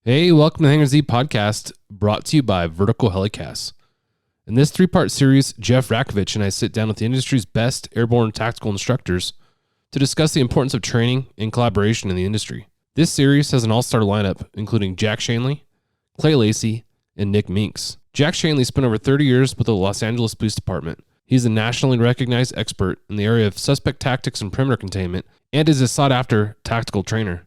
Hey, welcome to the Hangar Z podcast, brought to you by Vertical Helicasts. In this three-part series, Jeff Ratkovich and I sit down with the industry's best airborne tactical instructors to discuss the importance of training and collaboration in the industry. This series has an all-star lineup, including Jack Schonely, Clay Lacey, and Nick Minx. Jack Schonely spent over 30 years with the Los Angeles Police Department. He's a nationally recognized expert in the area of suspect tactics and perimeter containment, and is a sought-after tactical trainer.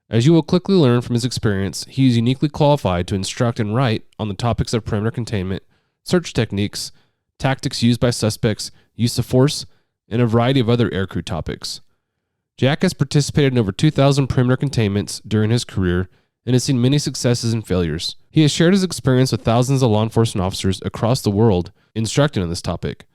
As you will quickly learn from his experience, he is uniquely qualified to instruct and write on the topics of perimeter containment, search techniques, tactics used by suspects, use of force, and a variety of other aircrew topics. Jack has participated in over 2,000 perimeter containments during his career and has seen many successes and failures. He has shared his experience with thousands of law enforcement officers across the world instructing on this topic.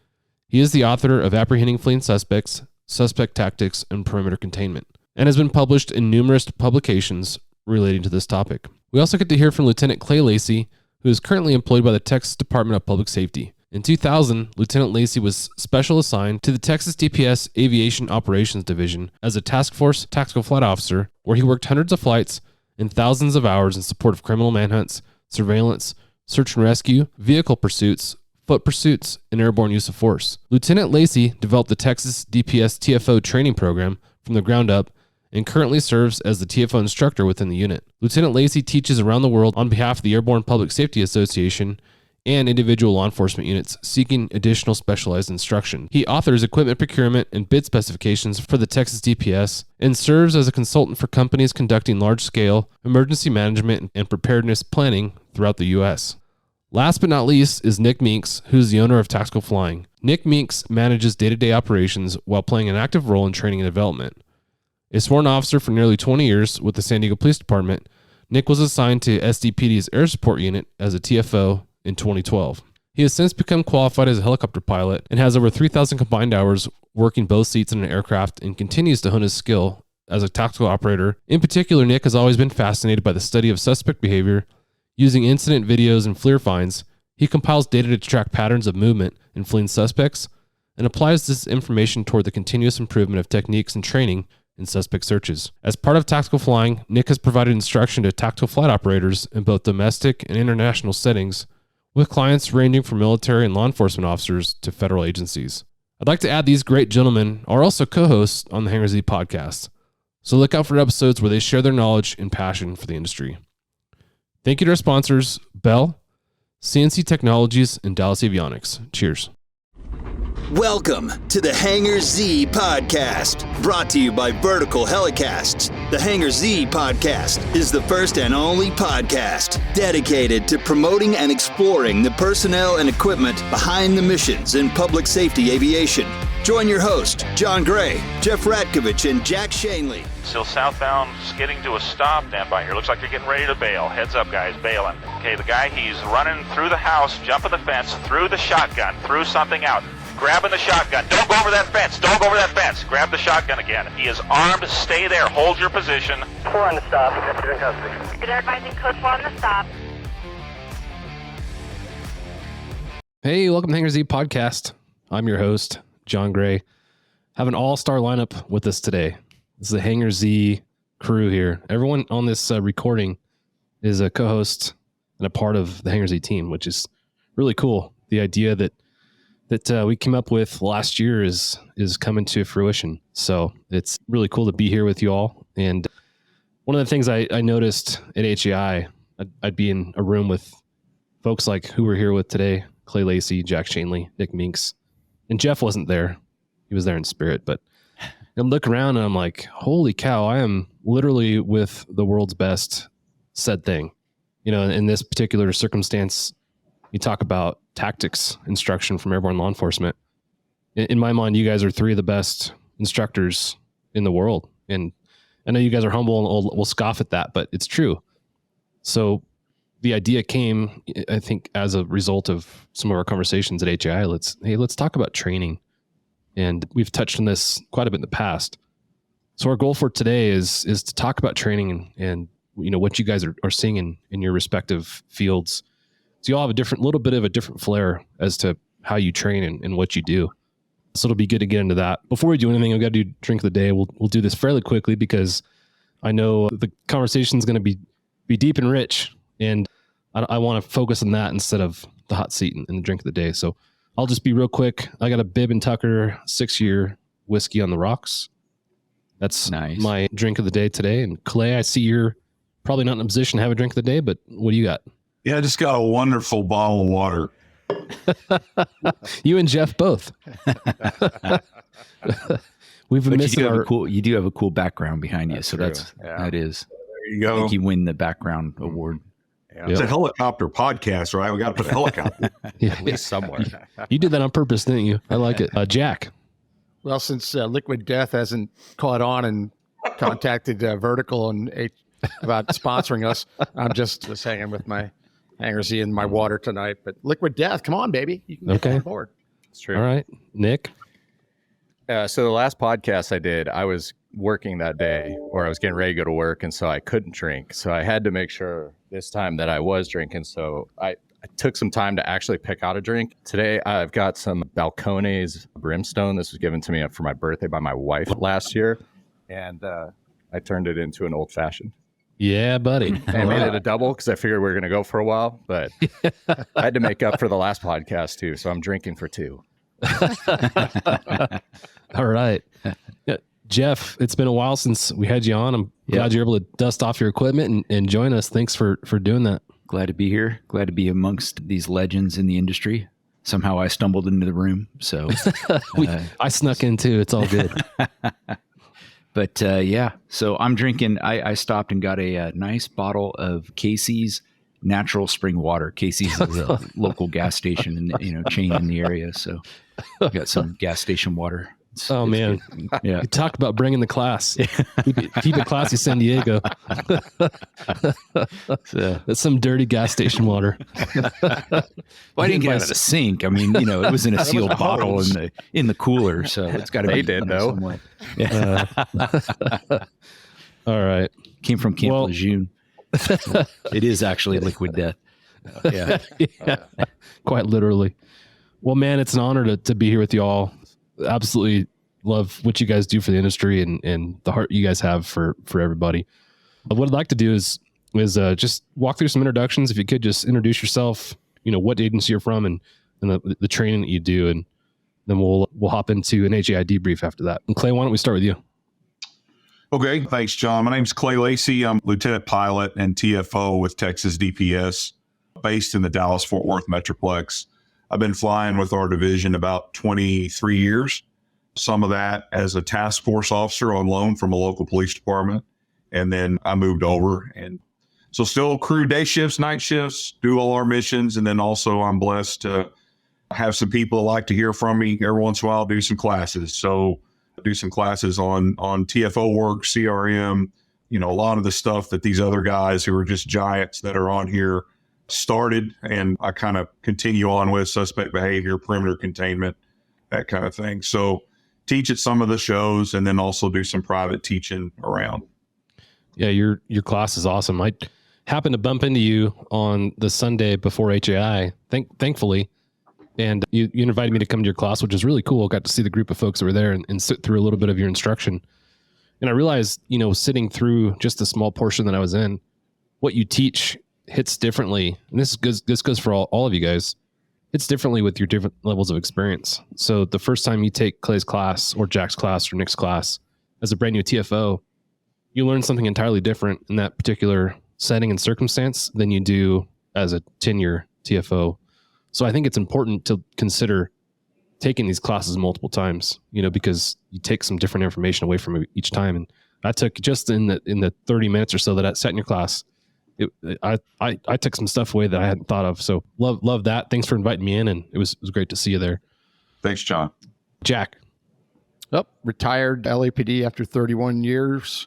He is the author of Apprehending Fleeing Suspects, Suspect Tactics, and Perimeter Containment, and has been published in numerous publications relating to this topic. We also get to hear from Lieutenant Clay Lacey, who is currently employed by the Texas Department of Public Safety. In 2000, Lieutenant Lacey was special assigned to the Texas DPS Aviation Operations Division as a task force tactical flight officer, where he worked hundreds of flights and thousands of hours in support of criminal manhunts, surveillance, search and rescue, vehicle pursuits, foot pursuits, and airborne use of force. Lieutenant Lacey developed the Texas DPS TFO training program from the ground up and currently serves as the TFO instructor within the unit. Lieutenant Lacey teaches around the world on behalf of the Airborne Public Safety Association and individual law enforcement units seeking additional specialized instruction. He authors equipment procurement and bid specifications for the Texas DPS and serves as a consultant for companies conducting large-scale emergency management and preparedness planning throughout the U.S. Last but not least is Nick Minx, who's the owner of Tactical Flying. Nick Minx manages day-to-day operations while playing an active role in training and development. A sworn officer for nearly 20 years with the San Diego Police Department, Nick was assigned to SDPD's Air Support Unit as a TFO in 2012. He has since become qualified as a helicopter pilot and has over 3,000 combined hours working both seats in an aircraft and continues to hone his skill as a tactical operator. In particular, Nick has always been fascinated by the study of suspect behavior. Using incident videos and FLIR finds, he compiles data to track patterns of movement in fleeing suspects and applies this information toward the continuous improvement of techniques and training in suspect searches. As part of Tactical Flying, Nick has provided instruction to tactical flight operators in both domestic and international settings, with clients ranging from military and law enforcement officers to federal agencies. I'd like to add these great gentlemen are also co-hosts on the Hangar Z podcast, so look out for episodes where they share their knowledge and passion for the industry. Thank you to our sponsors, Bell, CNC Technologies, and Dallas Avionics. Cheers. Welcome to the Hangar Z podcast, brought to you by Vertical Helicasts. The Hangar Z podcast is the first and only podcast dedicated to promoting and exploring the personnel and equipment behind the missions in public safety aviation. Join your host, Jon Gray, Jeff Ratkovich, and Jack Schonely. Still southbound, skidding to a stop. Stand by here. Looks like you're getting ready to bail. Heads up, guys, bailing. Okay, the guy, he's running through the house, jumping the fence, through the shotgun, through something out. Grabbing the shotgun. Don't go over that fence. Don't go over that fence. Grab the shotgun again. He is armed. Stay there. Hold your position. 4 on the stop. You're in custody. Good advising code 4 on the stop. Hey, welcome to the Hangar Z podcast. I'm your host, Jon Gray. Have an all-star lineup with us today. This is the Hangar Z crew here. Everyone on this recording is a co-host and a part of the Hangar Z team, which is really cool. The idea that we came up with last year is coming to fruition. So it's really cool to be here with you all. And one of the things I noticed at HAI, I'd be in a room with folks like who we're here with today, Clay Lacey, Jack Schonely, Nick Minx, and Jeff wasn't there. He was there in spirit, but I look around and I'm like, holy cow, I am literally with the world's best said thing. You know, in this particular circumstance, you talk about tactics instruction from airborne law enforcement. In my mind, you guys are three of the best instructors in the world. And I know you guys are humble and will scoff at that, but it's true. So the idea came, I think, as a result of some of our conversations at HAI. Let's talk about training. And we've touched on this quite a bit in the past. So our goal for today is to talk about training and you know what you guys are seeing in your respective fields. So you all have a little bit of a different flair as to how you train and what you do. So it'll be good to get into that. Before we do anything, I've got to do drink of the day. We'll do this fairly quickly because I know the conversation is going to be be deep and rich. And I want to focus on that instead of the hot seat and the drink of the day. So I'll just be real quick. I got a Bibb and Tucker 6-year whiskey on the rocks. That's nice. My drink of the day today. And Clay, I see you're probably not in a position to have a drink of the day, but what do you got? Yeah, I just got a wonderful bottle of water. You and Jeff both. We've been missing you do have a cool background behind you, so that is. There you go. I think you win the background award. Yeah. It's a helicopter podcast, right? We got to put a helicopter at least somewhere. You did that on purpose, didn't you? I like it. Jack. Well, since Liquid Death hasn't caught on and contacted Vertical and about sponsoring us, I'm just hanging with my Hanger Z and my water tonight. But Liquid Death, come on, baby. You can get on board. It's true. All right. Nick? So the last podcast I did, I was working that day, or I was getting ready to go to work, and so I couldn't drink. So I had to make sure this time that I was drinking. So I took some time to actually pick out a drink. Today, I've got some Balcones Brimstone. This was given to me for my birthday by my wife last year, and I turned it into an old-fashioned. Yeah, buddy. I made it a double because I figured we were going to go for a while, but I had to make up for the last podcast, too, so I'm drinking for two. All right. Yeah. Jeff, it's been a while since we had you on. I'm glad you're able to dust off your equipment and join us. Thanks for doing that. Glad to be here. Glad to be amongst these legends in the industry. Somehow I stumbled into the room, so I snuck in too. It's all good. But so I'm drinking. I stopped and got a nice bottle of Casey's natural spring water. Casey's is a local gas station and chain in the area, so I got some gas station water. It's man, yeah. You talked about bringing the class. Keep it classy, San Diego. That's some dirty gas station water. Well, I didn't get out of the sink. I mean, it was in a sealed bottle in the cooler, so it's got to be did though. Somewhere. Yeah. All right. Came from Camp Lejeune. It is actually Liquid Death. Yeah. Quite literally. Well, man, it's an honor to be here with you all. Absolutely love what you guys do for the industry and the heart you guys have for everybody. But what I'd like to do is just walk through some introductions. If you could just introduce yourself, what agency you're from and the training that you do, and then we'll hop into an HAI debrief after that. And Clay, why don't we start with you? Okay. Thanks, John. My name's Clay Lacey. I'm lieutenant pilot and TFO with Texas DPS, based in the Dallas-Fort Worth Metroplex. I've been flying with our division about 23 years. Some of that as a task force officer on loan from a local police department. And then I moved over. And so still crew day shifts, night shifts, do all our missions. And then also I'm blessed to have some people that like to hear from me every once in a while, do some classes. So do some classes on TFO work, CRM, a lot of the stuff that these other guys who are just giants that are on here started, and I kind of continue on with suspect behavior, perimeter containment, that kind of thing. So teach at some of the shows and then also do some private teaching around. Yeah, your class is awesome. I happened to bump into you on the Sunday before HAI, thankfully, and you invited me to come to your class, which is really cool. Got to see the group of folks that were there and sit through a little bit of your instruction. And I realized, sitting through just a small portion that I was in, what you teach hits differently, and this goes for all of you guys. It's differently with your different levels of experience. So the first time you take Clay's class or Jack's class or Nick's class as a brand new TFO, you learn something entirely different in that particular setting and circumstance than you do as a 10-year TFO. So I think it's important to consider taking these classes multiple times, because you take some different information away from it each time. And I took just in the 30 minutes or so that I sat in your class, I took some stuff away that I hadn't thought of. So love that. Thanks for inviting me in, and it was great to see you there. Thanks, John. Jack. Retired LAPD after 31 years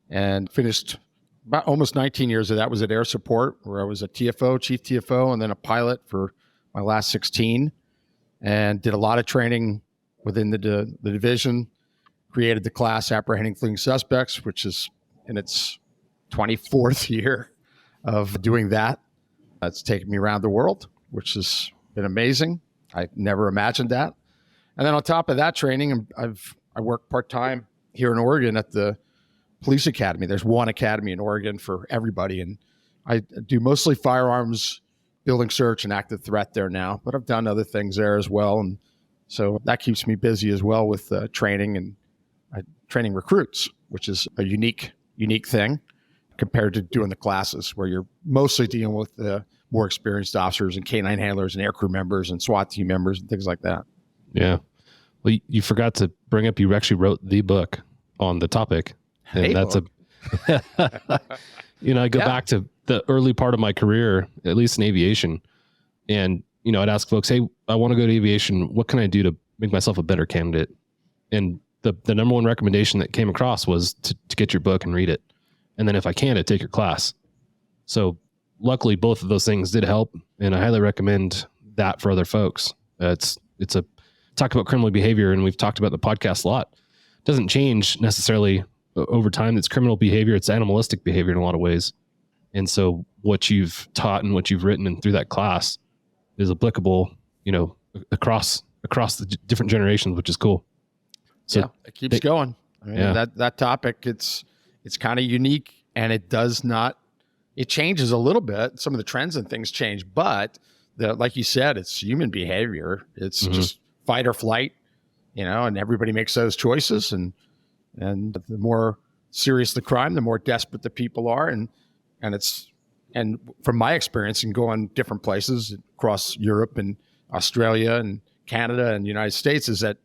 and finished about almost 19 years of that was at Air Support, where I was a TFO, chief TFO, and then a pilot for my last 16, and did a lot of training within the division, created the class Apprehending Fleeing Suspects, which is in its 24th year of doing that. It's taken me around the world, which has been amazing. I never imagined that. And then on top of that training, I work part-time here in Oregon at the police academy. There's one academy in Oregon for everybody. And I do mostly firearms, building search, and active threat there now, but I've done other things there as well. And so that keeps me busy as well with training and training recruits, which is a unique thing compared to doing the classes where you're mostly dealing with the more experienced officers and canine handlers and aircrew members and SWAT team members and things like that. Yeah. Well, you forgot to bring up, you actually wrote the book on the topic. And that's I go back to the early part of my career, at least in aviation. And, I'd ask folks, hey, I want to go to aviation. What can I do to make myself a better candidate? And the number one recommendation that came across was to get your book and read it. And then if I can, to take your class. So luckily both of those things did help. And I highly recommend that for other folks. It's talk about criminal behavior. And we've talked about the podcast a lot. It doesn't change necessarily over time. It's criminal behavior. It's animalistic behavior in a lot of ways. And so what you've taught and what you've written and through that class is applicable, across the different generations, which is cool. So it keeps going. I mean, that topic, it's kind of unique, and it changes a little bit. Some of the trends and things change, but like you said, it's human behavior. It's just fight or flight, and everybody makes those choices. And the more serious the crime, the more desperate the people are. And from my experience in going different places across Europe and Australia and Canada and the United States, is that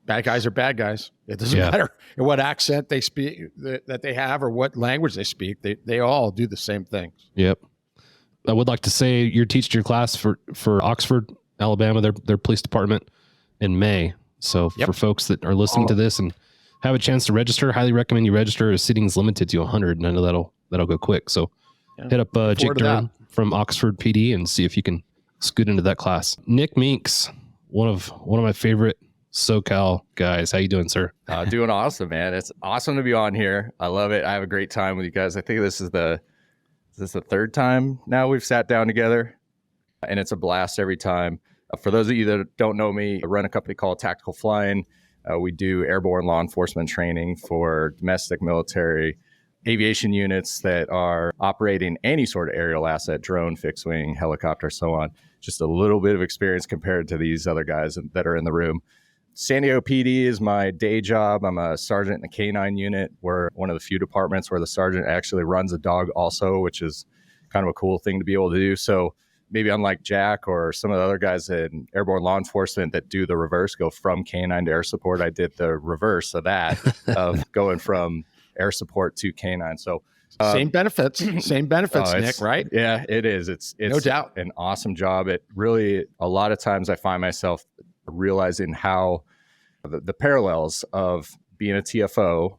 bad guys are bad guys. It doesn't matter what accent they speak, that they have, or what language they speak. They all do the same things. Yep. I would like to say you're teaching your class for Oxford, Alabama, their police department in May. So for folks that are listening to this and have a chance to register, highly recommend you register. A seating is limited to 100, and I know that'll go quick. So hit up Jake Durham from Oxford PD and see if you can scoot into that class. Nick Minx, one of my favorite SoCal guys. How you doing, sir? Doing awesome, man. It's awesome to be on here. I love it. I have a great time with you guys. I think this is the third time now we've sat down together, and it's a blast every time. For those of you that don't know me, I run a company called Tactical Flying. We do airborne law enforcement training for domestic, military, aviation units that are operating any sort of aerial asset, drone, fixed wing, helicopter, so on. Just a little bit of experience compared to these other guys that are in the room. San Diego PD is my day job. I'm a sergeant in the K-9 unit. We're one of the few departments where the sergeant actually runs a dog also, which is kind of a cool thing to be able to do. So maybe unlike Jack or some of the other guys in airborne law enforcement that do the reverse, go from K-9 to air support, I did the reverse of that, of going from air support to K-9. So same benefits, Nick, right? Yeah, it is. It's no doubt an awesome job. It really, a lot of times I find myself realizing how the parallels of being a TFO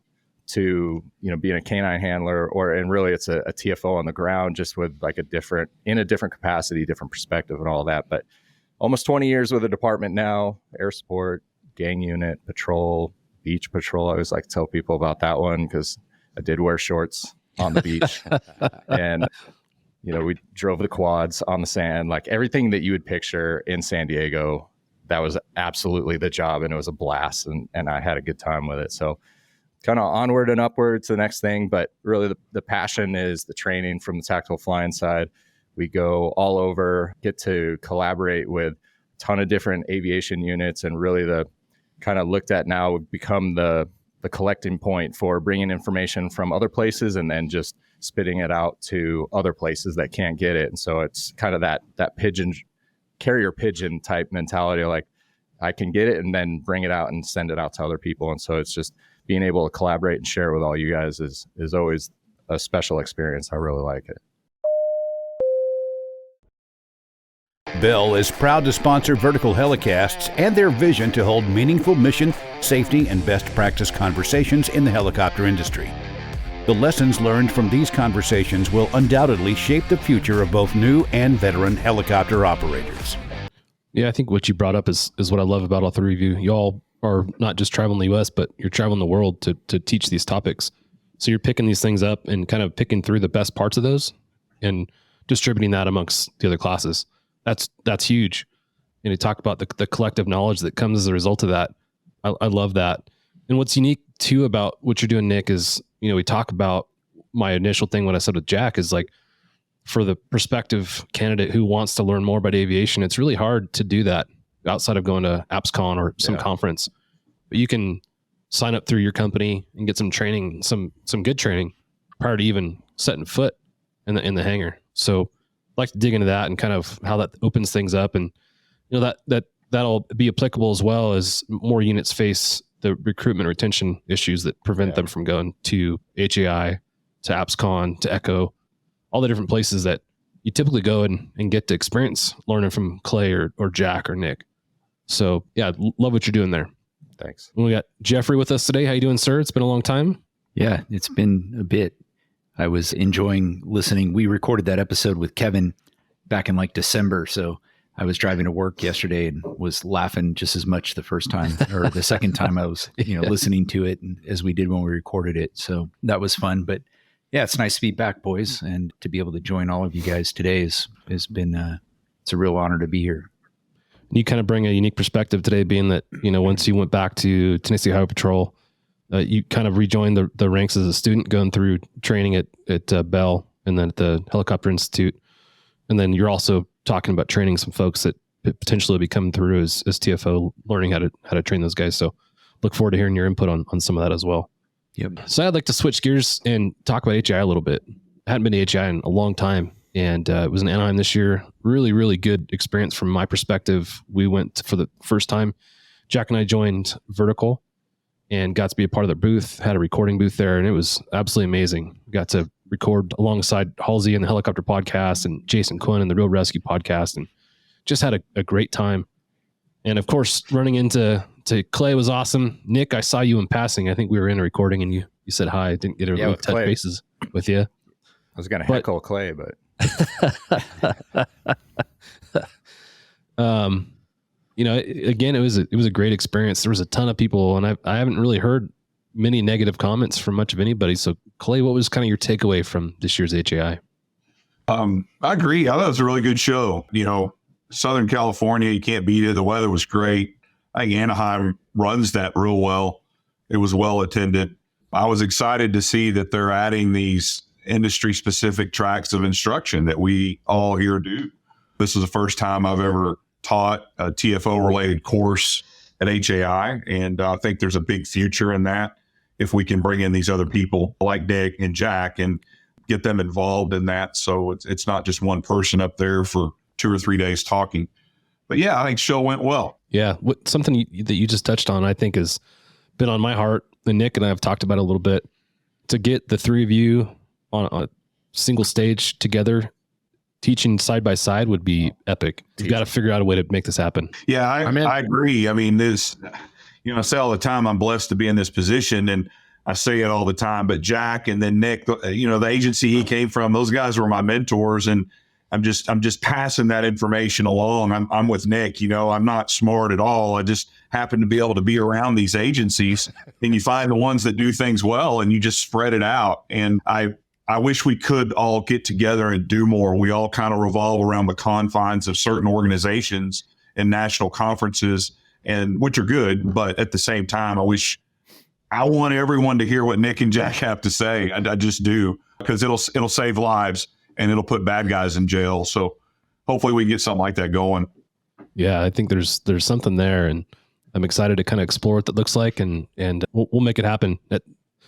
to, being a K-9 handler, and really it's a TFO on the ground, just with like in a different capacity, different perspective and all that. But almost 20 years with the department now, air support, gang unit, patrol, beach patrol. I always like to tell people about that one because I did wear shorts on the beach and, we drove the quads on the sand, like everything that you would picture in San Diego. That was absolutely the job, and it was a blast, and I had a good time with it. So kind of onward and upward to the next thing, but really the passion is the training from the tactical flying side. We go all over, get to collaborate with a ton of different aviation units, and really the kind of looked at now would become the collecting point for bringing information from other places and then just spitting it out to other places that can't get it. And so it's kind of that carrier pigeon type mentality, like I can get it and then bring it out and send it out to other people. And so it's just being able to collaborate and share with all you guys is always a special experience. I really like it. Bell is proud to sponsor Vertical Helicasts and their vision to hold meaningful mission, safety, and best practice conversations in the helicopter industry. The lessons learned from these conversations will undoubtedly shape the future of both new and veteran helicopter operators. Yeah, I think what you brought up is what I love about all three of you. Y'all are not just traveling the U.S., but you're traveling the world to teach these topics. So you're picking these things up and kind of picking through the best parts of those and distributing that amongst the other classes. That's huge. And you talk about the collective knowledge that comes as a result of that. I love that. And what's unique too about what you're doing, Nick, is, we talk about my initial thing when I said with Jack is like, for the prospective candidate who wants to learn more about aviation, it's really hard to do that outside of going to AppsCon or some conference. But you can sign up through your company and get some training, some good training prior to even setting foot in the hangar. So I'd like to dig into that and kind of how that opens things up. And that'll be applicable as well as more units face the recruitment retention issues that prevent them from going to HAI, to AppsCon, to Echo, all the different places that you typically go and get to experience learning from Clay or Jack or Nick. So yeah, love what you're doing there. Thanks. We got Jeffrey with us today. How you doing, sir? It's been a long time. Yeah, it's been a bit. I was enjoying listening. We recorded that episode with Kevin back in like December. So I was driving to work yesterday and was laughing just as much the first time or the second time I was, listening to it as we did when we recorded it. So that was fun. But yeah, it's nice to be back, boys. And to be able to join all of you guys today has been, it's a real honor to be here. You kind of bring a unique perspective today, being that, once you went back to Tennessee Highway Patrol, you kind of rejoined the ranks as a student going through training at Bell and then at the Helicopter Institute. And then you're also talking about training some folks that potentially will be coming through as TFO, learning how to train those guys. So look forward to hearing your input on some of that as well. Yep. So I'd like to switch gears and talk about HI a little bit. I hadn't been to HI in a long time. And it was in Anaheim this year. Really, really good experience from my perspective. We went for the first time. Jack and I joined Vertical and got to be a part of their booth, had a recording booth there, and it was absolutely amazing. Got to record alongside Halsey and the Helicopter Podcast and Jason Quinn and the Real Rescue Podcast, and just had a great time. And of course, running into Clay was awesome. Nick, I saw you in passing. I think we were in a recording and you said hi. I didn't get to really touch bases with you. I was going to heckle Clay, but... Again, it was a great experience. There was a ton of people, and I haven't really heard many negative comments from much of anybody. So Clay, what was kind of your takeaway from this year's HAI? I agree. I thought it was a really good show. Southern California, you can't beat it. The weather was great. I think Anaheim runs that real well. It was well attended. I was excited to see that they're adding these industry-specific tracks of instruction that we all here do. This was the first time I've ever taught a TFO-related course at HAI, and I think there's a big future in that if we can bring in these other people like Nick and Jack and get them involved in that. So it's not just one person up there for 2 or 3 days talking. But yeah, I think the show went well. Yeah, something that you just touched on, I think, has been on my heart, and Nick and I have talked about it a little bit. To get the three of you on a single stage together, teaching side by side would be epic. You've got to figure out a way to make this happen. Yeah, I agree. I mean, I say all the time, I'm blessed to be in this position, and I say it all the time, but Jack and then Nick, the agency he came from, those guys were my mentors, and I'm just passing that information along. I'm with Nick, I'm not smart at all. I just happen to be able to be around these agencies, and you find the ones that do things well and you just spread it out. And I wish we could all get together and do more. We all kind of revolve around the confines of certain organizations and national conferences, and which are good. But at the same time, I want everyone to hear what Nick and Jack have to say. I just do, because it'll save lives and it'll put bad guys in jail. So hopefully we can get something like that going. Yeah, I think there's something there, and I'm excited to kind of explore what that looks like, and we'll make it happen at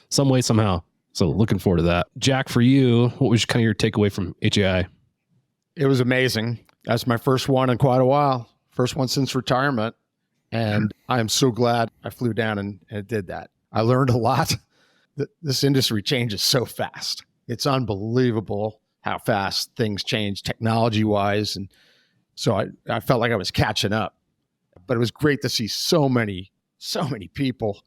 some way, somehow. So looking forward to that. Jack, for you, what was kind of your takeaway from HAI? It was amazing. That's my first one in quite a while. First one since retirement. And I am so glad I flew down and did that. I learned a lot. This industry changes so fast. It's unbelievable how fast things change technology-wise. And so I felt like I was catching up. But it was great to see so many people.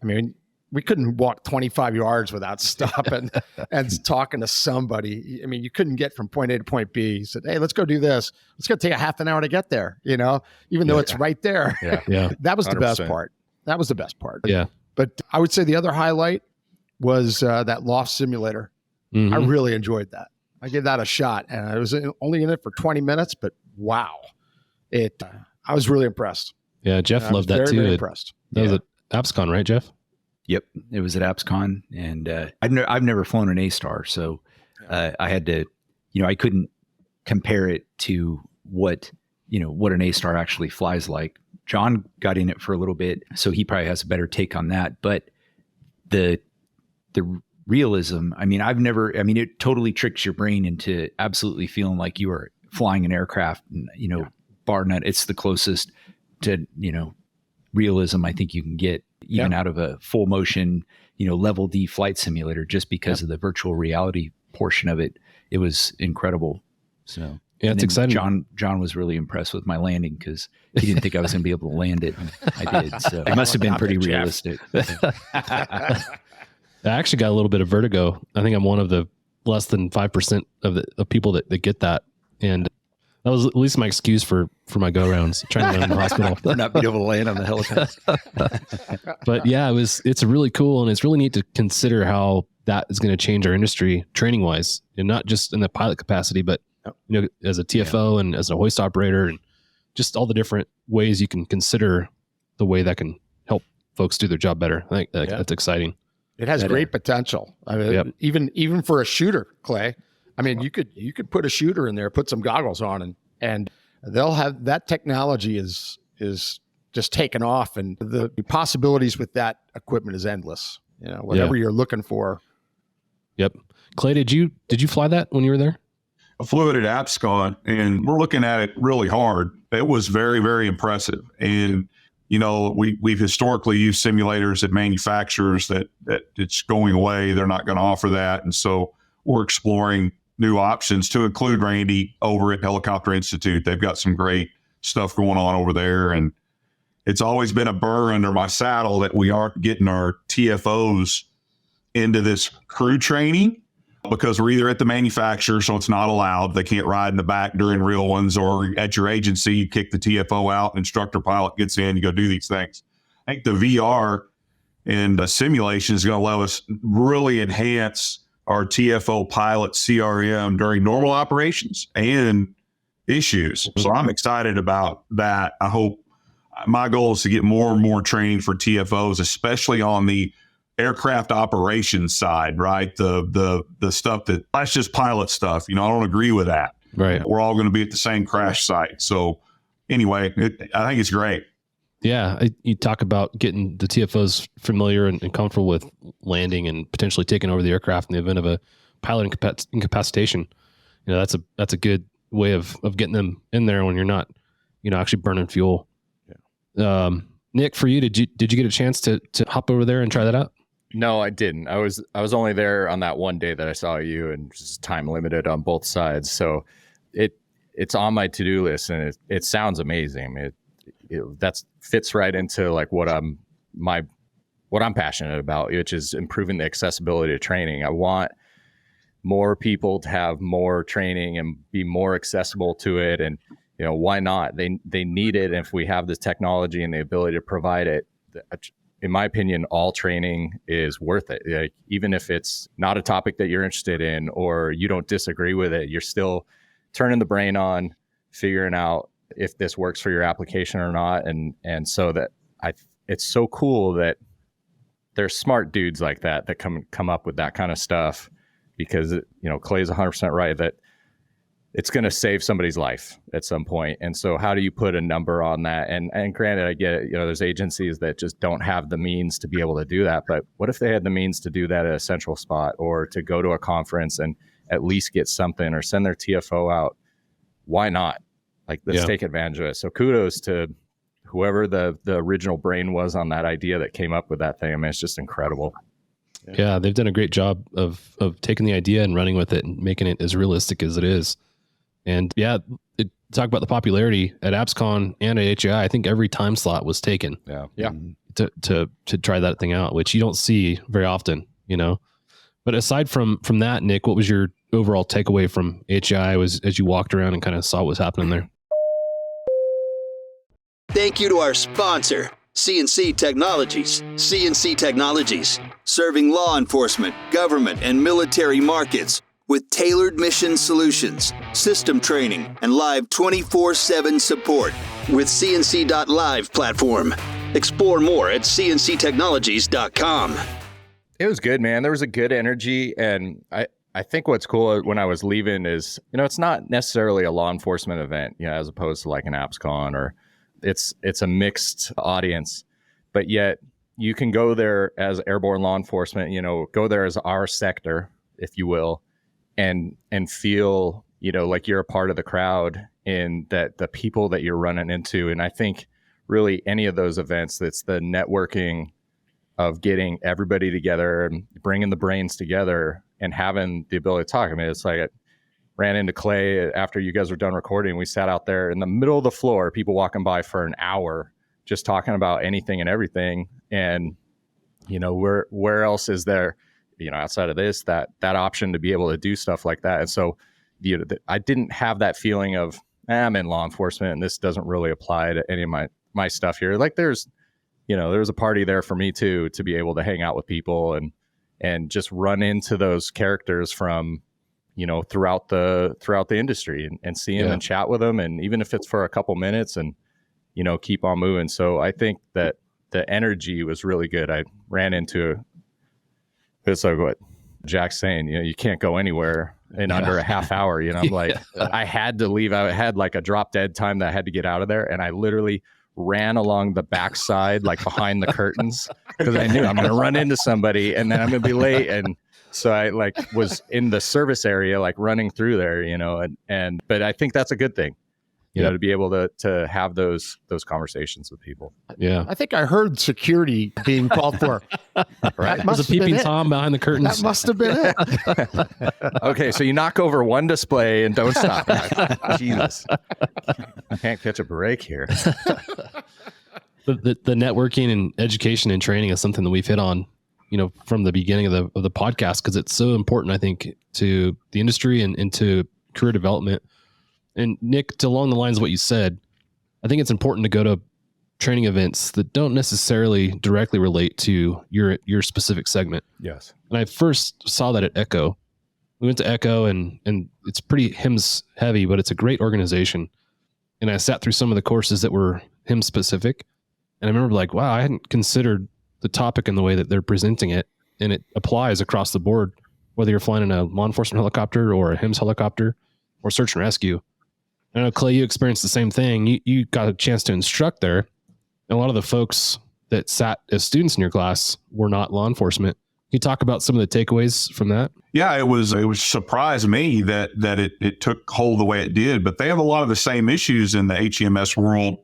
I mean, we couldn't walk 25 yards without stopping and talking to somebody. I mean, you couldn't get from point A to point B. He said, hey, let's go do this. It's going to take a half an hour to get there, even though it's right there. Yeah. That was 100%. The best part. That was the best part. Yeah. But I would say the other highlight was that loft simulator. Mm-hmm. I really enjoyed that. I gave that a shot, and I was only in it for 20 minutes, but wow. I was really impressed. Yeah, Jeff loved that too. Very impressed. That was at AppsCon, right, Jeff? Yep, it was at AppsCon, and I've never flown an A-Star, so I had to, I couldn't compare it to what an A-Star actually flies like. Jon got in it for a little bit, so he probably has a better take on that. But the realism, it totally tricks your brain into absolutely feeling like you are flying an aircraft, and, bar none. It's the closest to, realism I think you can get even out of a full motion, level D flight simulator, just because of the virtual reality portion of it. It was incredible. So yeah, it's exciting. Jon was really impressed with my landing because he didn't think I was going to be able to land it. And I did. So it must have been pretty realistic. I actually got a little bit of vertigo. I think I'm one of the less than 5% of people that get that. And that was at least my excuse for my go rounds, trying to land in the hospital. Not being able to land on the helicopter. But yeah, it's really cool. And it's really neat to consider how that is going to change our industry training wise, and not just in the pilot capacity, but as a TFO and as a hoist operator, and just all the different ways you can consider the way that can help folks do their job better. I think that's exciting. It has great potential. I mean, even for a shooter, Clay. I mean, you could put a shooter in there, put some goggles on, and they'll have that technology is just taken off, and the possibilities with that equipment is endless. Whatever you're looking for. Yep. Clay, did you fly that when you were there? I flew it at APSCON, and we're looking at it really hard. It was very, very impressive. And, we've historically used simulators at manufacturers that it's going away. They're not going to offer that. And so we're exploring new options, to include Randy over at Helicopter Institute. They've got some great stuff going on over there. And it's always been a burr under my saddle that we aren't getting our TFOs into this crew training, because we're either at the manufacturer, so it's not allowed. They can't ride in the back during real ones, or at your agency, you kick the TFO out, an instructor pilot gets in, you go do these things. I think the VR and the simulation is going to allow us really enhance our TFO pilot CRM during normal operations and issues. So I'm excited about that. I hope, my goal is to get more and more training for TFOs, especially on the aircraft operations side, right? The stuff that's just pilot stuff. I don't agree with that. Right. We're all going to be at the same crash site. So anyway, I think it's great. Yeah. You talk about getting the TFOs familiar and comfortable with landing and potentially taking over the aircraft in the event of a pilot incapacitation. That's a good way of getting them in there when you're not, actually burning fuel. Yeah. Nick, for you, did you get a chance to hop over there and try that out? No, I didn't. I was only there on that one day that I saw you, and just time limited on both sides. So it's on my to-do list, and it sounds amazing. That fits right into like what I'm passionate about, which is improving the accessibility to training. I want more people to have more training and be more accessible to it. And, why not? They need it. And if we have this technology and the ability to provide it, in my opinion, all training is worth it. Like, even if it's not a topic that you're interested in or you don't disagree with it, you're still turning the brain on, figuring out if this works for your application or not. And so that it's so cool that there's smart dudes like that come up with that kind of stuff, because, Clay's 100% right that it's going to save somebody's life at some point. And so how do you put a number on that? And granted, I get it, there's agencies that just don't have the means to be able to do that. But what if they had the means to do that at a central spot, or to go to a conference and at least get something, or send their TFO out? Why not? Like, let's take advantage of it. So kudos to whoever the original brain was on that idea that came up with that thing. I mean, it's just incredible. Yeah, they've done a great job of taking the idea and running with it and making it as realistic as it is. And talk about the popularity at APSCON and at HAI. I think every time slot was taken. Yeah. To try that thing out, which you don't see very often, But aside from that, Nick, what was your overall takeaway from HAI as you walked around and kind of saw what was happening there? Thank you to our sponsor, CNC Technologies. CNC Technologies, serving law enforcement, government, and military markets with tailored mission solutions, system training, and live 24/7 support with CNC.live platform. Explore more at cnctechnologies.com. It was good, man. There was a good energy, and I think what's cool when I was leaving is, it's not necessarily a law enforcement event, as opposed to like an AppsCon, or it's a mixed audience, but yet you can go there as airborne law enforcement, go there as our sector, if you will, and feel, like you're a part of the crowd and that the people that you're running into. And I think really any of those events, that's the networking of getting everybody together and bringing the brains together and having the ability to talk. I mean, it's like I ran into Clay after you guys were done recording. We sat out there in the middle of the floor, people walking by for an hour, just talking about anything and everything. And, where else is there, outside of this, that option to be able to do stuff like that. And so, I didn't have that feeling of, I'm in law enforcement and this doesn't really apply to any of my stuff here. Like there's a party there for me too, to be able to hang out with people and just run into those characters from, throughout the industry and see them and chat with them. And even if it's for a couple minutes and, keep on moving. So I think that the energy was really good. I ran into, it's like what Jack's saying, you can't go anywhere in under a half hour, I'm like, I had to leave. I had like a drop dead time that I had to get out of there. And I literally ran along the backside, like behind the curtains, because I knew I'm going to run into somebody and then I'm going to be late. And so I was in the service area, like running through there, but I think that's a good thing, to be able to have those conversations with people. Yeah. I think I heard security being called for. Right. There's a peeping Tom behind the curtains. That must have been it. Okay. So you knock over one display and don't stop. Jesus. I can't catch a break here. The networking and education and training is something that we've hit on, from the beginning of the podcast, because it's so important, I think, to the industry and to career development. And Nick, along the lines of what you said, I think it's important to go to training events that don't necessarily directly relate to your specific segment. Yes. And I first saw that at Echo. We went to Echo and it's pretty HIMSS heavy, but it's a great organization. And I sat through some of the courses that were HIMSS specific. And I remember like, wow, I hadn't considered the topic in the way that they're presenting it. And it applies across the board, whether you're flying in a law enforcement helicopter or a HIMSS helicopter or search and rescue. I know, Clay, you experienced the same thing. You got a chance to instruct there. And a lot of the folks that sat as students in your class were not law enforcement. Can you talk about some of the takeaways from that? Yeah, it was surprised me that it took hold the way it did, but they have a lot of the same issues in the HEMS world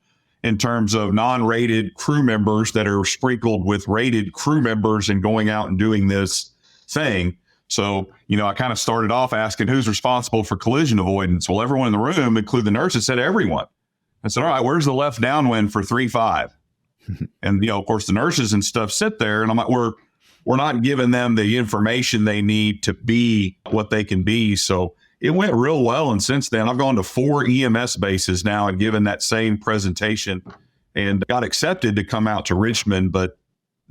in terms of non-rated crew members that are sprinkled with rated crew members and going out and doing this thing. So, I kind of started off asking who's responsible for collision avoidance. Well, everyone in the room, including the nurses, said everyone. I said, all right, where's the left downwind for 3-5? And, of course, the nurses and stuff sit there, and I'm like, we're not giving them the information they need to be what they can be. So it went real well. And since then, I've gone to 4 EMS bases now and given that same presentation and got accepted to come out to Richmond. But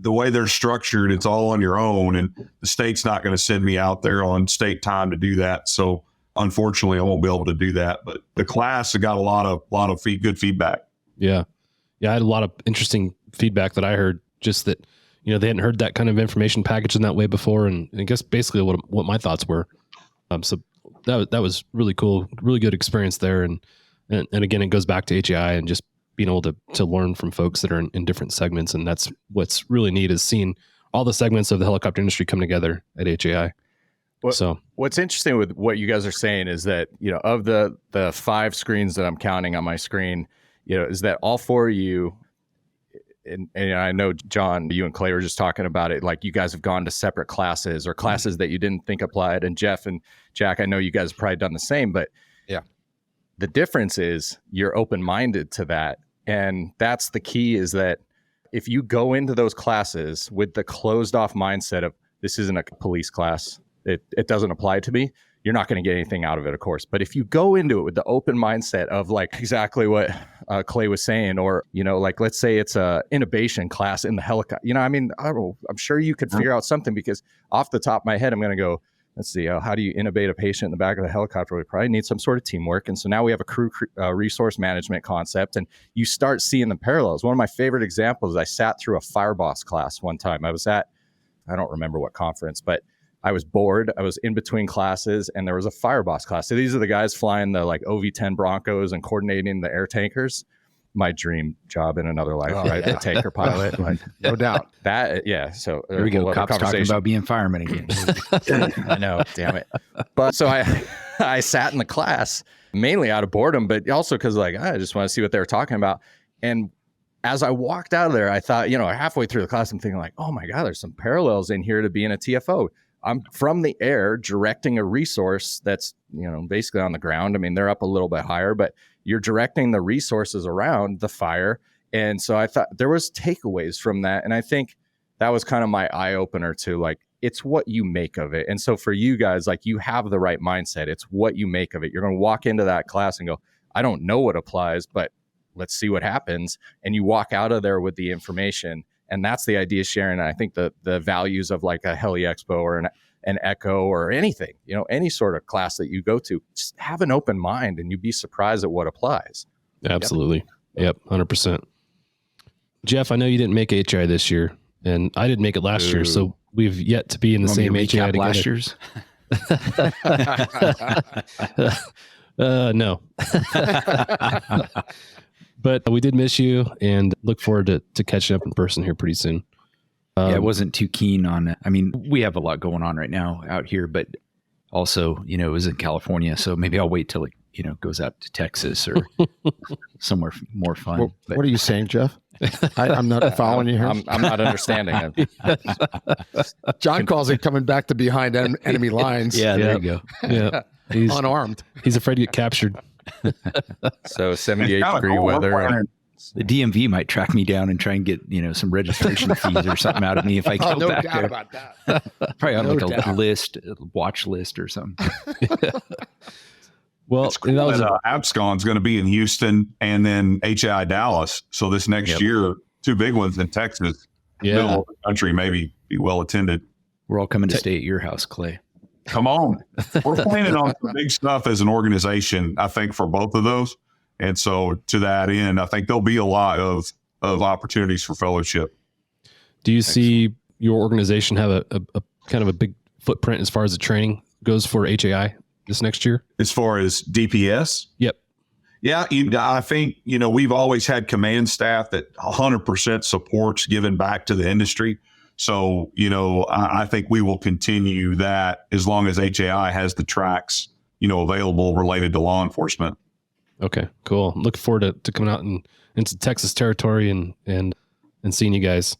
the way they're structured, it's all on your own. And the state's not going to send me out there on state time to do that. So unfortunately, I won't be able to do that. But the class got a lot of good feedback. Yeah. I had a lot of interesting feedback that I heard, just that, they hadn't heard that kind of information packaged in that way before. And I guess basically what my thoughts were. So that was really cool, really good experience there. And again, it goes back to HAI and just being able to learn from folks that are in different segments. And that's what's really neat, is seeing all the segments of the helicopter industry come together at HAI. What's interesting with what you guys are saying is that, of the 5 screens that I'm counting on my screen, is that all 4 of you, and I know, John, you and Clay were just talking about it, like you guys have gone to separate classes or classes that you didn't think applied. And Jeff and Jack, I know you guys have probably done the same, but yeah, the difference is you're open-minded to that. And that's the key, is that if you go into those classes with the closed off mindset of this isn't a police class, it doesn't apply to me, you're not going to get anything out of it, of course. But if you go into it with the open mindset of like exactly what Clay was saying, or, like let's say it's a intubation class in the helicopter, I'm sure you could figure out something, because off the top of my head, I'm going to go, let's see, how do you intubate a patient in the back of the helicopter? We probably need some sort of teamwork. And so now we have a crew resource management concept, and you start seeing the parallels. One of my favorite examples, I sat through a Fireboss class one time. I was at, I don't remember what conference, but I was bored. I was in between classes, and there was a fireboss class. So these are the guys flying the like OV-10 Broncos and coordinating the air tankers. My dream job in another life, right? The tanker pilot, like, No doubt. that. Yeah. So There we go. Cops talking about being firemen again. I know, damn it. But so I sat in the class mainly out of boredom, but also because like I just want to see what they were talking about. And as I walked out of there, I thought, halfway through the class, I'm thinking like, oh my God, there's some parallels in here to being a TFO. I'm from the air directing a resource that's, basically on the ground. I mean, they're up a little bit higher, but you're directing the resources around the fire. And so I thought there was takeaways from that. And I think that was kind of my eye opener to like, it's what you make of it. And so for you guys, like you have the right mindset. It's what you make of it. You're going to walk into that class and go, I don't know what applies, but let's see what happens. And you walk out of there with the information. And that's the idea sharing. And I think the values of like a Heli Expo or an Echo or anything, any sort of class that you go to, just have an open mind and you'd be surprised at what applies. Absolutely. Yep. 100%. Jeff, I know you didn't make HI this year and I didn't make it last year. So we've yet to be in the same HI last year's. No. But we did miss you and look forward to catching up in person here pretty soon. I wasn't too keen on it. I mean, we have a lot going on right now out here, but also, it was in California. So maybe I'll wait till it goes out to Texas or somewhere more fun. What are you saying, Jeff? I'm not following you here. I'm not understanding it. John calls it coming back to behind enemy lines. Yeah, there you go. Yeah. He's unarmed. He's afraid to get captured. So 78-degree weather. The DMV might track me down and try and get, some registration fees or something out of me if I go back there. About that. Probably on like a watch list or something. Well, APSCON's going to be in Houston and then HI Dallas. So this next year, two big ones in Texas. Middle of the country, maybe be well attended. We're all coming to stay at your house, Clay. Come on. We're planning on some big stuff as an organization, I think, for both of those. And so to that end, I think there'll be a lot of opportunities for fellowship. Do you see your organization have a kind of a big footprint as far as the training goes for HAI this next year? As far as DPS? Yep. Yeah, I think, we've always had command staff that 100% supports giving back to the industry. So, I think we will continue that as long as HAI has the tracks, available related to law enforcement. Okay, cool. Looking forward to coming out into Texas territory and seeing you guys.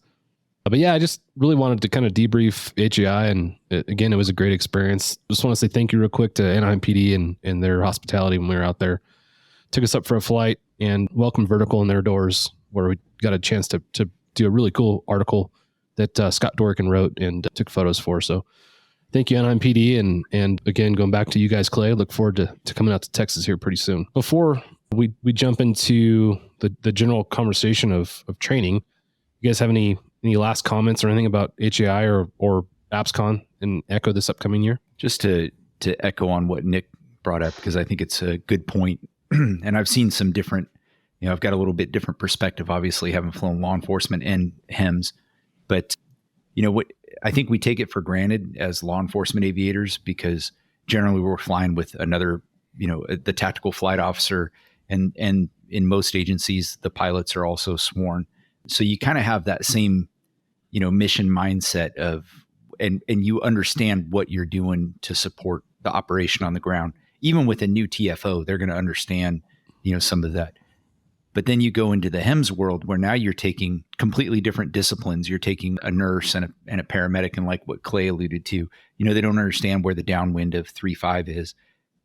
But yeah, I just really wanted to kind of debrief HAI, and again, it was a great experience. Just want to say thank you real quick to Anaheim PD and their hospitality when we were out there. Took us up for a flight and welcomed Vertical in their doors, where we got a chance to do a really cool article that Scott Dorikin wrote and took photos for. So thank you, Anaheim PD. And again, going back to you guys, Clay, look forward to coming out to Texas here pretty soon. Before we jump into the general conversation of training, you guys have any last comments or anything about HAI or APSCON and Echo this upcoming year? Just to echo on what Nick brought up, because I think it's a good point. And I've seen some different, I've got a little bit different perspective, obviously, having flown law enforcement and HEMS. But, what I think we take it for granted as law enforcement aviators, because generally we're flying with another, the tactical flight officer, and in most agencies, the pilots are also sworn. So you kind of have that same, mission mindset of, and you understand what you're doing to support the operation on the ground. Even with a new TFO, they're going to understand, some of that. But then you go into the HEMS world where now you're taking completely different disciplines. You're taking a nurse and a paramedic, and like what Clay alluded to, they don't understand where the downwind of 3.5 is.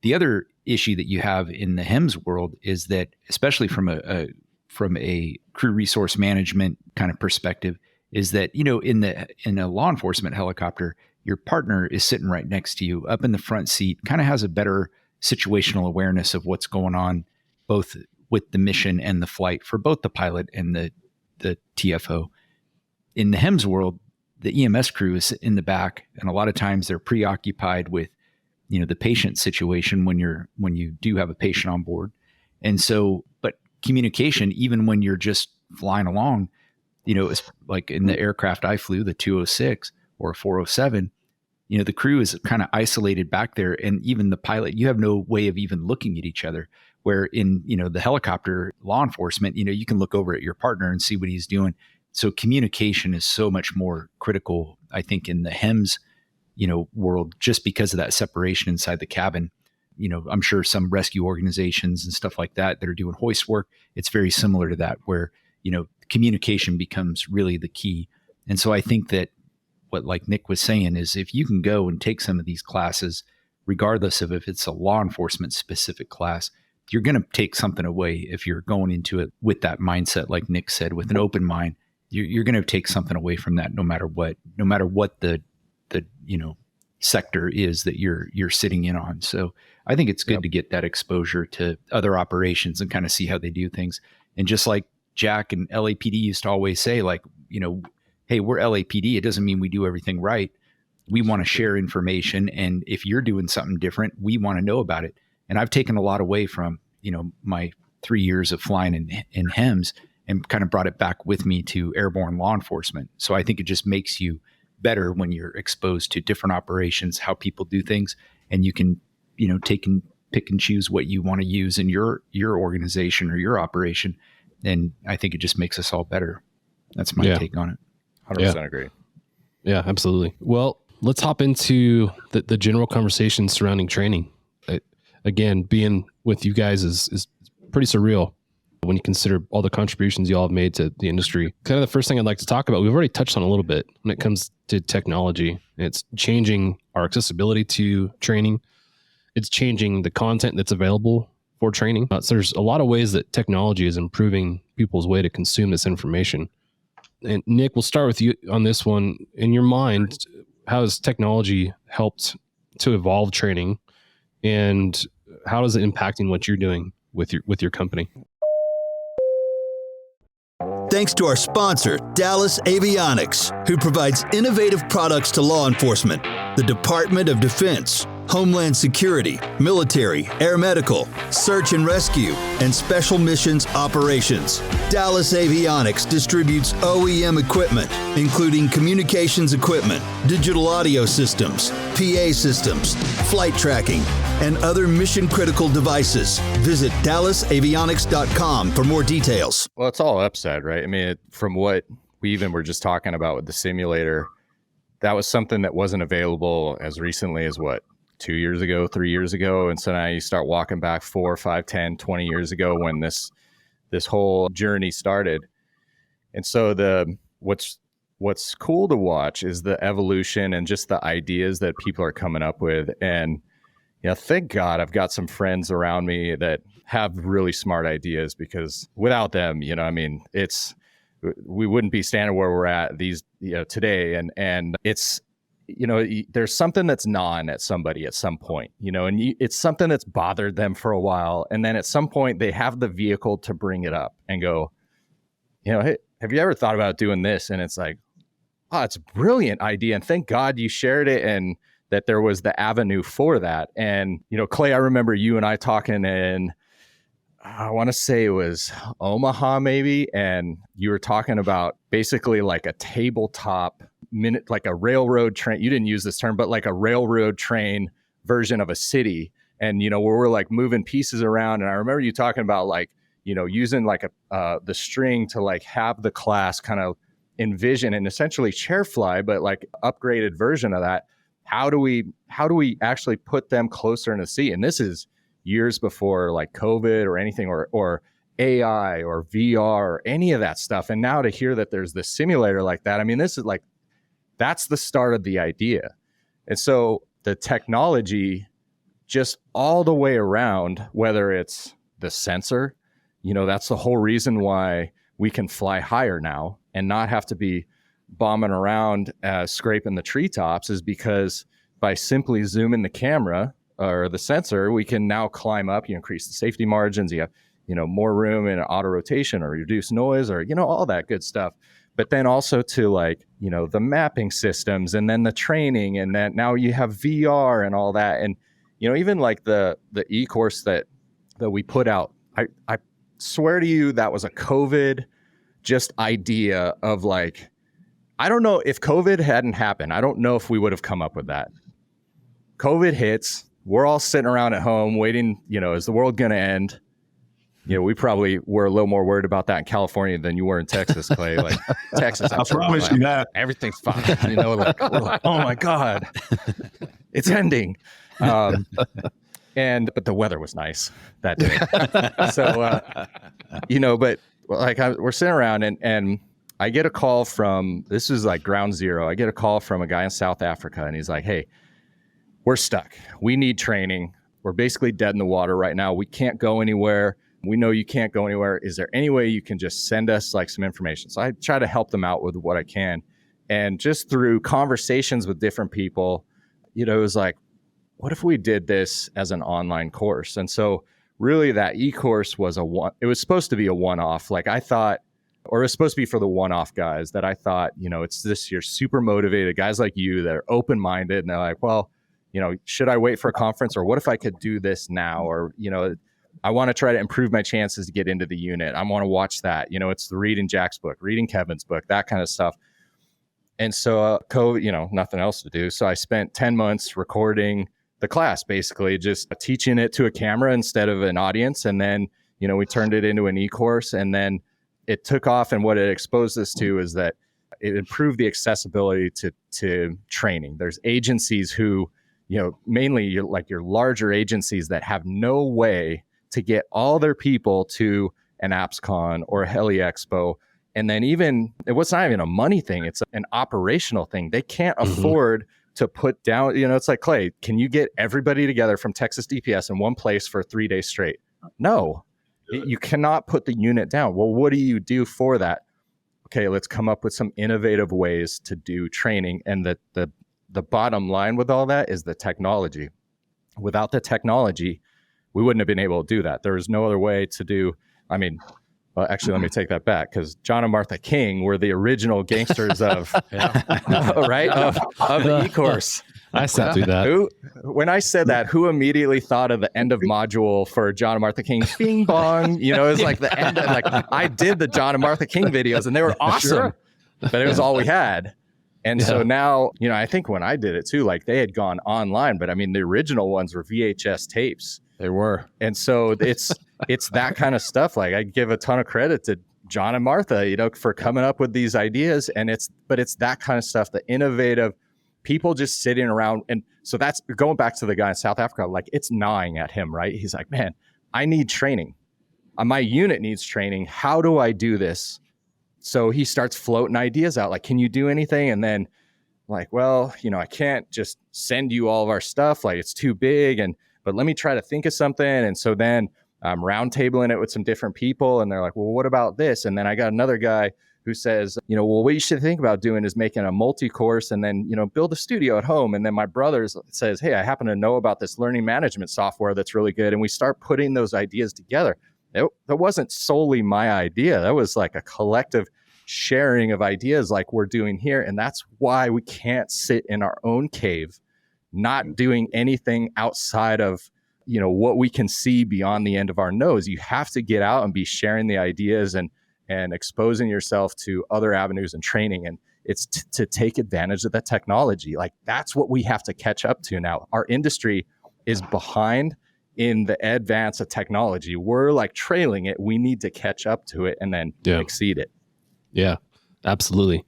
The other issue that you have in the HEMS world is that, especially from a crew resource management kind of perspective, is that, in a law enforcement helicopter, your partner is sitting right next to you up in the front seat, kind of has a better situational awareness of what's going on, both with the mission and the flight for both the pilot and the TFO. In the HEMS world, the EMS crew is in the back, and a lot of times they're preoccupied with, the patient situation when you do have a patient on board. And so, but communication, even when you're just flying along, it's like in the aircraft I flew, the 206 or 407, the crew is kind of isolated back there. And even the pilot, you have no way of even looking at each other. Where in, the helicopter law enforcement, you can look over at your partner and see what he's doing. So communication is so much more critical, I think, in the HEMS, world, just because of that separation inside the cabin. I'm sure some rescue organizations and stuff like that are doing hoist work. It's very similar to that, where, communication becomes really the key. And so I think that what, like Nick was saying, is if you can go and take some of these classes, regardless of if it's a law enforcement specific class, you're going to take something away. If you're going into it with that mindset, like Nick said, with an open mind, you're going to take something away from that, no matter what the sector is that you're sitting in on. So I think it's good to get that exposure to other operations and kind of see how they do things. And just like Jack and LAPD used to always say, like, hey, we're LAPD. It doesn't mean we do everything right. We want to share information. And if you're doing something different, we want to know about it. And I've taken a lot away from, my 3 years of flying in HEMS and kind of brought it back with me to airborne law enforcement. So I think it just makes you better when you're exposed to different operations, how people do things, and you can, take and pick and choose what you want to use in your organization or your operation. And I think it just makes us all better. That's my take on it. 100% agree. Yeah, absolutely. Well, let's hop into the general conversation surrounding training. Again, being with you guys is pretty surreal when you consider all the contributions you all have made to the industry. Kind of the first thing I'd like to talk about, we've already touched on a little bit when it comes to technology. It's changing our accessibility to training. It's changing the content that's available for training. So there's a lot of ways that technology is improving people's way to consume this information. And Nick, we'll start with you on this one. In your mind, how has technology helped to evolve training, and how is it impacting what you're doing with your company? Thanks to our sponsor, Dallas Avionics, who provides innovative products to law enforcement, the Department of Defense, Homeland Security, military, air medical, search and rescue, and special missions operations. Dallas Avionics distributes OEM equipment, including communications equipment, digital audio systems, PA systems, flight tracking, and other mission-critical devices. Visit DallasAvionics.com for more details. Well, it's all upside, right? I mean, from what we even were just talking about with the simulator, that was something that wasn't available as recently as 2 years ago, 3 years ago. And so now you start walking back 4, 5, 10, 20 years ago when this whole journey started. And so what's cool to watch is the evolution and just the ideas that people are coming up with. And thank God I've got some friends around me that have really smart ideas, because without them, we wouldn't be standing where we're at today. And it's, there's something that's gnawing at somebody at some point, and it's something that's bothered them for a while. And then at some point they have the vehicle to bring it up and go, hey, have you ever thought about doing this? And it's like, oh, it's a brilliant idea. And thank God you shared it, and that there was the avenue for that. And, Clay, I remember you and I talking in, I want to say it was Omaha maybe. And you were talking about basically like a tabletop like a railroad train. You didn't use this term, but like a railroad train version of a city. And, where we're like moving pieces around. And I remember you talking about like, using like the string to like have the class kind of envision and essentially chair fly, but like upgraded version of that. How do we actually put them closer in the seat? And this is years before like COVID or anything, or AI or VR or any of that stuff. And now to hear that there's this simulator like that, I mean, this is like, that's the start of the idea. And so the technology just all the way around, whether it's the sensor, that's the whole reason why we can fly higher now and not have to be bombing around, scraping the treetops, is because by simply zooming the camera or the sensor, we can now climb up. You increase the safety margins. You have, more room in auto rotation or reduce noise or, all that good stuff. But then also to like, the mapping systems, and then the training, and then now you have VR and all that. And, even like the e-course that we put out, I swear to you, that was a COVID just idea of like, I don't know if COVID hadn't happened. I don't know if we would have come up with that. COVID hits. We're all sitting around at home waiting, is the world going to end? We probably were a little more worried about that in California than you were in Texas, Clay. Like Texas, I promise you that. Everything's fine. We're like, oh my God, it's ending. But the weather was nice that day. So, but like we're sitting around and I get a call from, this is like ground zero. I get a call from a guy in South Africa and he's like, hey, we're stuck. We need training. We're basically dead in the water right now. We can't go anywhere. We know you can't go anywhere. Is there any way you can just send us like some information? So I try to help them out with what I can. And just through conversations with different people, it was like, what if we did this as an online course? And so really that e-course was it was supposed to be a one-off. Like I thought, or it was supposed to be for the one-off guys that I thought, it's this, you're super motivated guys like you that are open-minded. And they're like, well, should I wait for a conference, or what if I could do this now? Or, I want to try to improve my chances to get into the unit. I want to watch that. It's the reading Jack's book, reading Kevin's book, that kind of stuff. And so COVID, nothing else to do. So I spent 10 months recording the class, basically just teaching it to a camera instead of an audience. And then, we turned it into an e-course, and then it took off. And what it exposed us to is that it improved the accessibility to training. There's agencies who, mainly your larger agencies that have no way to get all their people to an AppsCon or a Heli Expo. And then it was not even a money thing. It's an operational thing. They can't afford to put down, it's like, Clay, can you get everybody together from Texas DPS in one place for 3 days straight? No, you cannot put the unit down. Well, what do you do for that? Okay, let's come up with some innovative ways to do training. And the bottom line with all that is the technology. Without the technology, we wouldn't have been able to do that. There was no other way to do, well, actually, let me take that back, because John and Martha King were the original gangsters of, right, of the e-course. I sat through that. When I said that, who immediately thought of the end of module for John and Martha King? Bing bong. It was like the end of, like, I did the John and Martha King videos and they were awesome, but it was all we had. And so now, I think when I did it too, like they had gone online, but the original ones were VHS tapes. They were. And so it's that kind of stuff. Like I give a ton of credit to John and Martha, for coming up with these ideas. And it's that kind of stuff, the innovative people just sitting around. And so that's going back to the guy in South Africa, like it's gnawing at him, right? He's like, man, I need training. My unit needs training. How do I do this? So he starts floating ideas out. Like, can you do anything? And then like, well, I can't just send you all of our stuff. Like it's too big. But let me try to think of something. And so then I'm round tabling it with some different people. And they're like, well, what about this? And then I got another guy who says, well, what you should think about doing is making a multi-course and then, build a studio at home. And then my brother says, hey, I happen to know about this learning management software that's really good. And we start putting those ideas together. That wasn't solely my idea. That was like a collective sharing of ideas like we're doing here. And that's why we can't sit in our own cave, not doing anything outside of, what we can see beyond the end of our nose. You have to get out and be sharing the ideas and exposing yourself to other avenues and training. And it's to take advantage of that technology. Like that's what we have to catch up to now. Our industry is behind in the advance of technology. We're like trailing it. We need to catch up to it and then exceed it. Yeah, absolutely.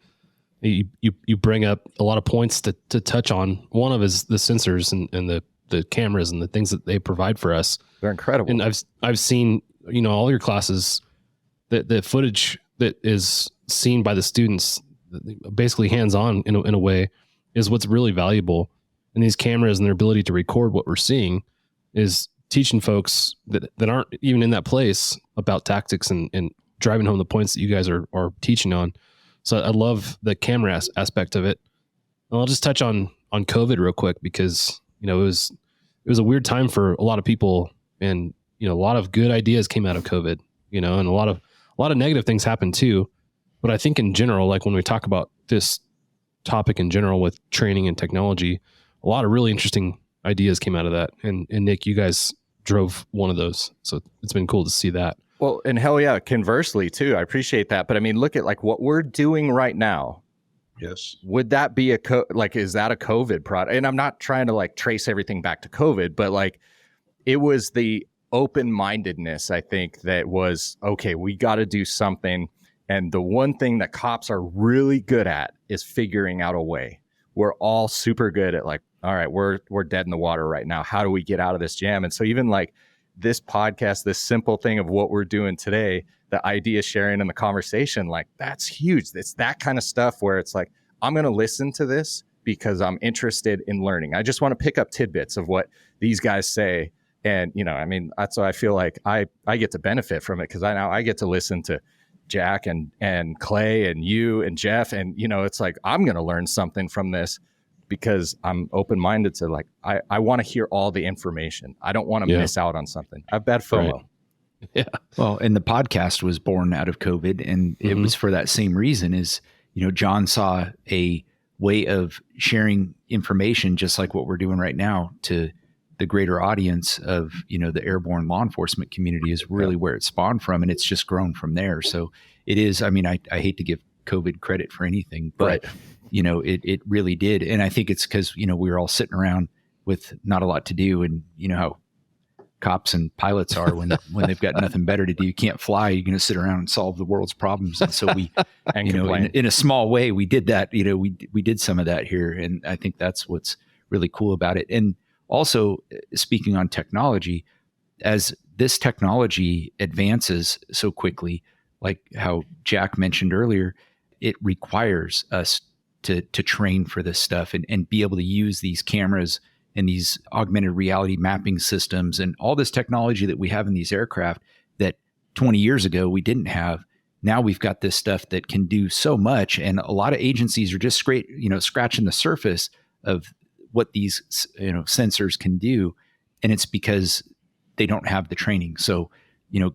You bring up a lot of points to touch on. One of is the sensors and the cameras and the things that they provide for us. They're incredible. And I've seen, all your classes, the footage that is seen by the students, basically hands-on in a way, is what's really valuable. And these cameras and their ability to record what we're seeing is teaching folks that aren't even in that place about tactics and driving home the points that you guys are teaching on. So I love the camera aspect of it. And I'll just touch on COVID real quick because, it was a weird time for a lot of people, and, a lot of good ideas came out of COVID, and a lot of negative things happened too. But I think in general, like when we talk about this topic in general with training and technology, a lot of really interesting ideas came out of that. And Nick, you guys drove one of those. So it's been cool to see that. Well, and hell yeah, conversely too, I appreciate that. But look at like what we're doing right now. Yes. Would that be is that a COVID product? And I'm not trying to like trace everything back to COVID, but like it was the open-mindedness, I think, that was, okay, we got to do something. And the one thing that cops are really good at is figuring out a way. We're all super good at like, all right, we're dead in the water right now. How do we get out of this jam? And so even like this podcast, this simple thing of what we're doing today, the idea sharing and the conversation, like that's huge. It's that kind of stuff where it's like, I'm going to listen to this because I'm interested in learning. I just want to pick up tidbits of what these guys say. And, you know, I mean, that's why I feel like I get to benefit from it, because I get to listen to Jack and Clay and you and Jeff. And, you know, it's like, I'm going to learn something from this because I'm open-minded to like, I want to hear all the information. I don't want to miss out on something. I have bad FOMO. Right. Yeah. Well, and the podcast was born out of COVID, and it was for that same reason. Is, you know, John saw a way of sharing information just like what we're doing right now to the greater audience of, you know, the airborne law enforcement community is really where it spawned from, and it's just grown from there. So it is, I mean, I hate to give COVID credit for anything, but you know, it really did. And I think it's because, you know, we were all sitting around with not a lot to do, and you know how cops and pilots are when they've got nothing better to do. You can't fly. You're going to sit around and solve the world's problems. And so we, you know, in a small way, we did that. You know, we did some of that here, and I think that's what's really cool about it. And also, speaking on technology, as this technology advances so quickly, like how Jack mentioned earlier, it requires us to train for this stuff and be able to use these cameras and these augmented reality mapping systems and all this technology that we have in these aircraft that 20 years ago we didn't have. Now we've got this stuff that can do so much, and a lot of agencies are just scratching the surface of what these, you know, sensors can do, and it's because they don't have the training. So, you know,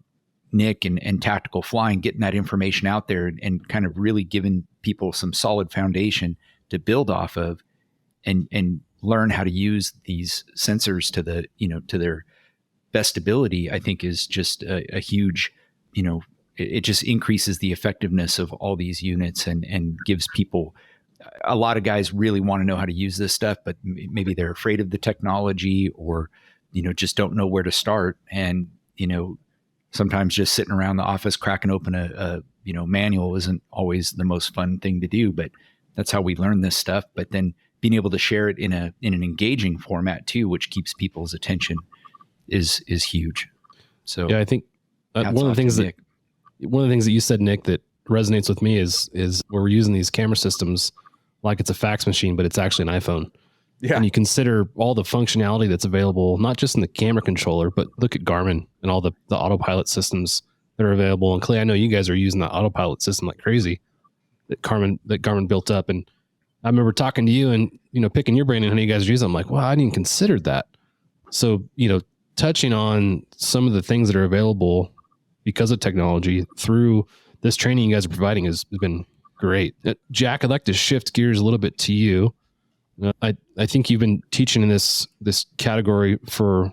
Nick and Tactical Flying, getting that information out there and kind of really giving people some solid foundation to build off of, and learn how to use these sensors to the, you know, to their best ability, I think is just a huge, you know, it just increases the effectiveness of all these units and gives people, a lot of guys really want to know how to use this stuff, but maybe they're afraid of the technology, or, you know, just don't know where to start. And, you know, sometimes just sitting around the office cracking open a you know, manual isn't always the most fun thing to do, but that's how we learn this stuff. But then being able to share it in an engaging format too, which keeps people's attention, is huge. So yeah, I think one of the things that you said, Nick, that resonates with me is where we're using these camera systems like it's a fax machine, but it's actually an iPhone. Yeah. And you consider all the functionality that's available, not just in the camera controller, but look at Garmin and all the autopilot systems that are available. And Clay, I know you guys are using the autopilot system like crazy that Garmin built up. And I remember talking to you and, you know, picking your brain and how you guys are using. I'm like, well, I didn't consider that. So, you know, touching on some of the things that are available because of technology through this training you guys are providing has been great. Jack, I'd like to shift gears a little bit to you. I think you've been teaching in this category for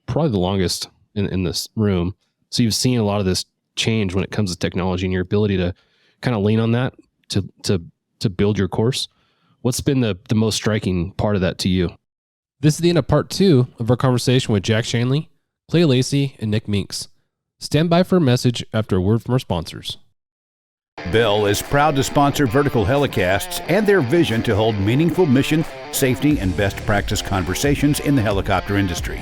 probably the longest in this room. So you've seen a lot of this change when it comes to technology and your ability to kind of lean on that to build your course. What's been the most striking part of that to you? This is the end of part 2 of our conversation with Jack Schonely, Clay Lacey, and Nick Minx. Stand by for a message after a word from our sponsors. Bell is proud to sponsor Vertical Helicasts and their vision to hold meaningful mission, safety, and best practice conversations in the helicopter industry.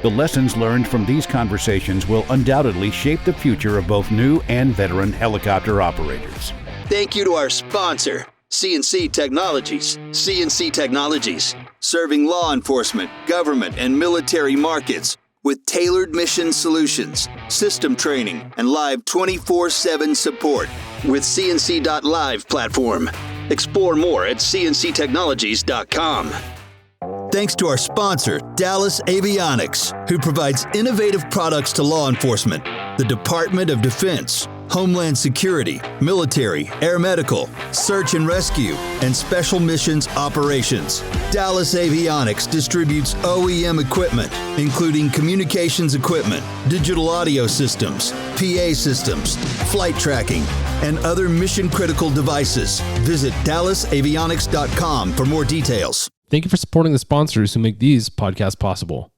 The lessons learned from these conversations will undoubtedly shape the future of both new and veteran helicopter operators. Thank you to our sponsor, CNC Technologies. CNC Technologies, serving law enforcement, government, and military markets with tailored mission solutions, system training, and live 24/7 support with CNC.live platform. Explore more at cnctechnologies.com. Thanks to our sponsor, Dallas Avionics, who provides innovative products to law enforcement, the Department of Defense, Homeland Security, military, air medical, search and rescue, and special missions operations. Dallas Avionics distributes OEM equipment, including communications equipment, digital audio systems, PA systems, flight tracking, and other mission-critical devices. Visit DallasAvionics.com for more details. Thank you for supporting the sponsors who make these podcasts possible.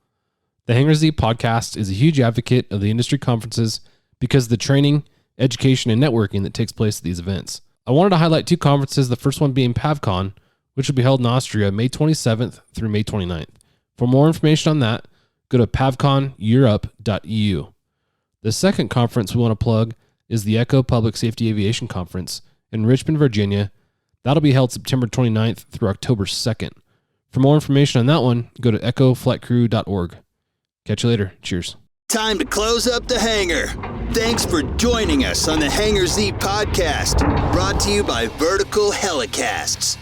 The Hangar Z podcast is a huge advocate of the industry conferences because of the training, education, and networking that takes place at these events. I wanted to highlight two conferences, the first one being PavCon, which will be held in Austria May 27th through May 29th. For more information on that, go to pavconeurope.eu. The second conference we want to plug is the ECHO Public Safety Aviation Conference in Richmond, Virginia. That'll be held September 29th through October 2nd. For more information on that one, go to echoflightcrew.org. Catch you later. Cheers. Time to close up the hangar. Thanks for joining us on the Hangar Z podcast, brought to you by Vertical Helicasts.